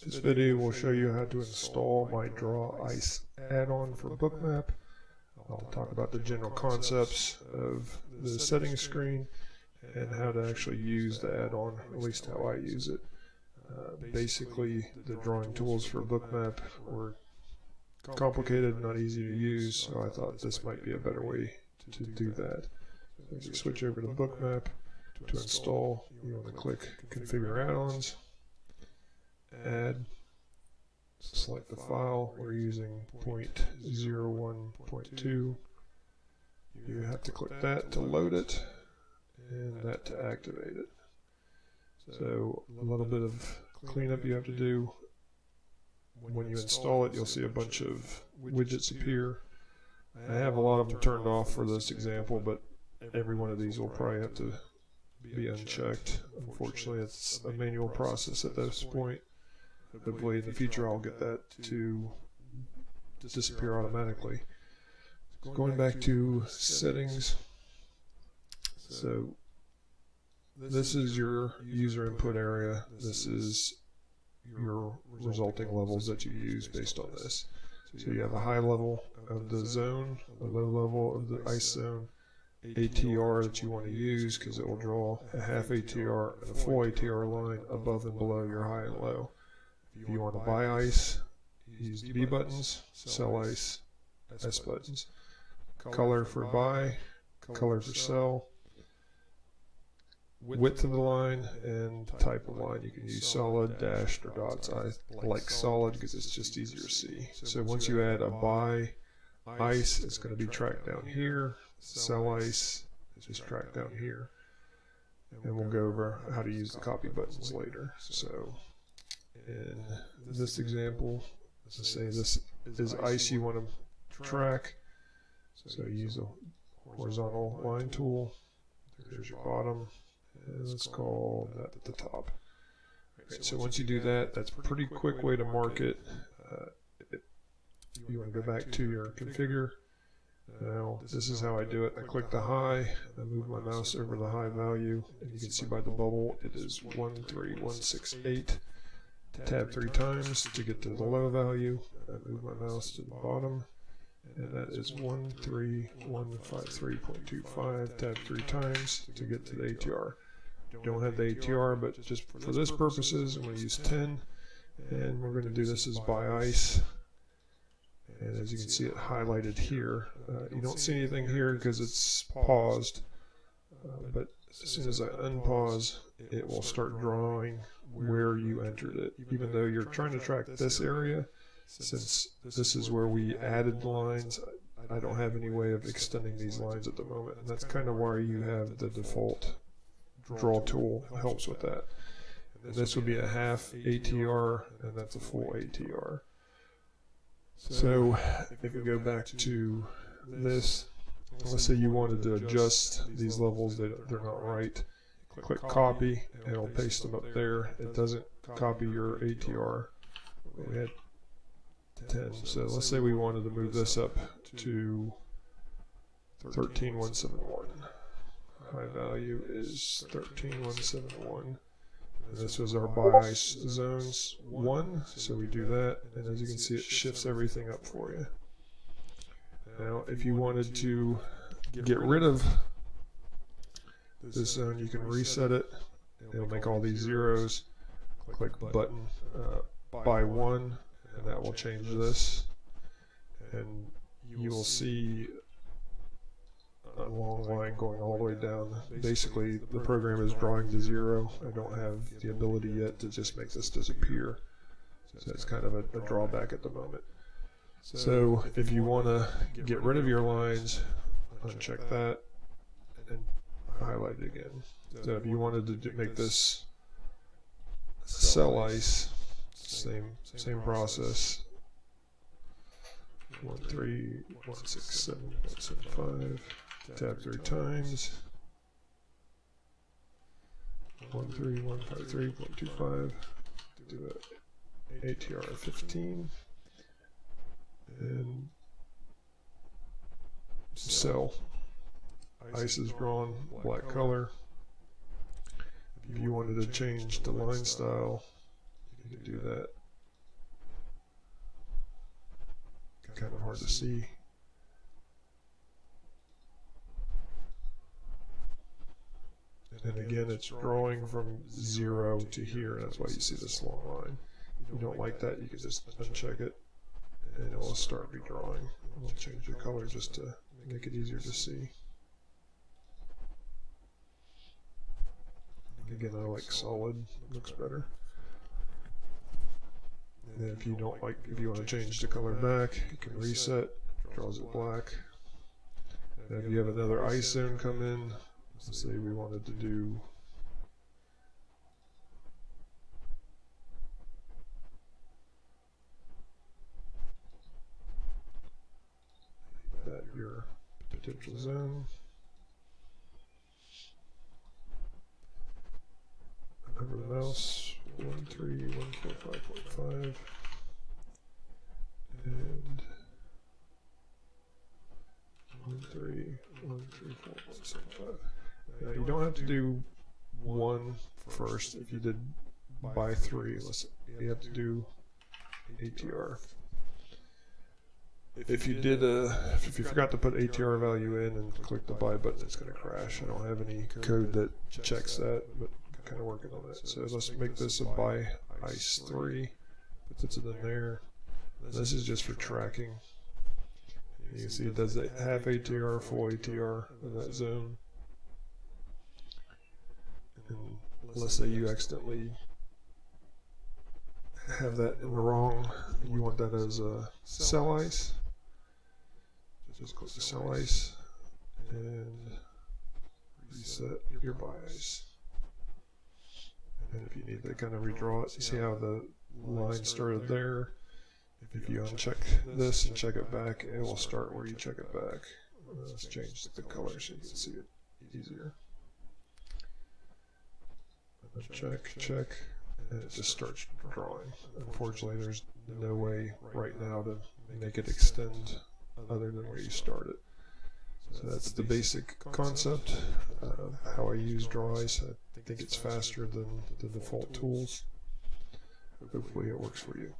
This video will show you how to install my Draw ICE add-on for Bookmap. I'll talk about the general concepts of the settings screen and how to actually use the add-on, at least how I use it. Basically, the drawing tools for Bookmap were complicated, not easy to use, so I thought this might be a better way to do that. So if you switch over to Bookmap, to install, you want to click Configure Add-ons, Add, select the file. We're using 0.1.2. You have to click that to load it and that to activate it. So a little bit of cleanup you have to do. When you install it, you'll see a bunch of widgets appear. I have a lot of them turned off for this example, but every one of these will probably have to be unchecked. Unfortunately, it's a manual process at this point. Hopefully in the future I'll get that to disappear automatically. Going back to settings, so this is your user input area. This is your resulting levels that you use based on this. So you have a high level of the zone, a low level of the ICE zone, ATR that you want to use because it will draw a half ATR and a full ATR line above and below your high and low. If you want to buy ICE, use B buttons, sell ICE, S buttons. Color for buy, color for sell, width of the line, and type of line. You can use solid, dashed, or dots. I like solid because it's just easier to see. So once you add a buy ICE, it's going to be tracked down here. Sell ICE is just tracked down here. And we'll go over how to use the copy buttons later. So in this example, let's say this is ICE you want to track. So use a horizontal line tool. There's your bottom, and let's call that the top. Right, so once you do that, that's a pretty quick way to mark it. You want to go back to your configure. Now, this is how I do it. I click the high, I move my mouse over the high value, and you can see by the bubble it is 13168. Tab 3 times to get to the low value. I move my mouse to the bottom, and that is 13153.25. Tab 3 times to get to the ATR. Don't have the ATR, but just for this purposes, I'm going to use 10, and we're going to do this as buy ICE. And as you can see it highlighted here, you don't see anything here because it's paused, but as soon as I unpause, it will start drawing where you entered it. Even though you're trying to track this area, since this is where we added lines, I don't have any way of extending these lines at the moment, and that's kind of why you have the default draw tool helps with that. And this would be a half ATR, and that's a full ATR. So if we go back to this, let's say you wanted to adjust these levels, they're not right. Click copy and it'll paste them up there. It doesn't copy your ATR. We had 10. So let's say we wanted to move this up to 13171. High value is 13171. And this was our buy ICE zones 1, so we do that, and as you can see it shifts everything up for you. Now if you wanted to get rid of this zone, you can reset it. It'll make all these zeros. Click button buy 1, and that will change this, and you will see a long line going all the way down. Basically the program is drawing to 0. I don't have the ability yet to just make this disappear, so it's kind of a drawback at the moment. So if you want to get rid of your lines, uncheck that and highlight it again. So if you wanted to make this sell ICE, same process. 13167.75. Tab 3 times. 13153.25. Do that. ATR 15. And sell. ICE is drawn black color. If you wanted to change the line style, you can do that. kind of hard to see. And again, it's drawing from 0 to here. That's why you see this long line. If you don't like that, you can just uncheck it, and it will start redrawing. We'll change the color just to make it easier to see. Again, I like solid, looks better. And if you don't like, if you want to change the color back, you can reset, draws it black. And if you have another ICE zone come in, let's say we wanted to do that your potential zone. Over the mouse, 1.3.1.5.5, and 1.3.1.3.4.75. Now you don't have to do 1 first. If you did by 3, you have to do ATR. If you forgot to put ATR value in and click the buy button, it's going to crash. I don't have any code that checks that, but I'm kind of working on it. So let's make this a buy ICE 3. Puts it in there. This is just for tracking. You can see it does a half ATR, full ATR in that zone. And let's say you accidentally have that in the wrong, you want that as a sell ICE. Just click the sell ICE and reset your buy ICE. And if you need to kind of redraw it, see how the line started there. If you uncheck this and check it back, it will start where you check it back. Let's change the color so you can see it easier. Check, and it just starts drawing. Unfortunately, there's no way right now to make it extend other than where you started. So that's the basic concept of how I use Draw ICE. I think it's faster than the default tools. Hopefully it works for you.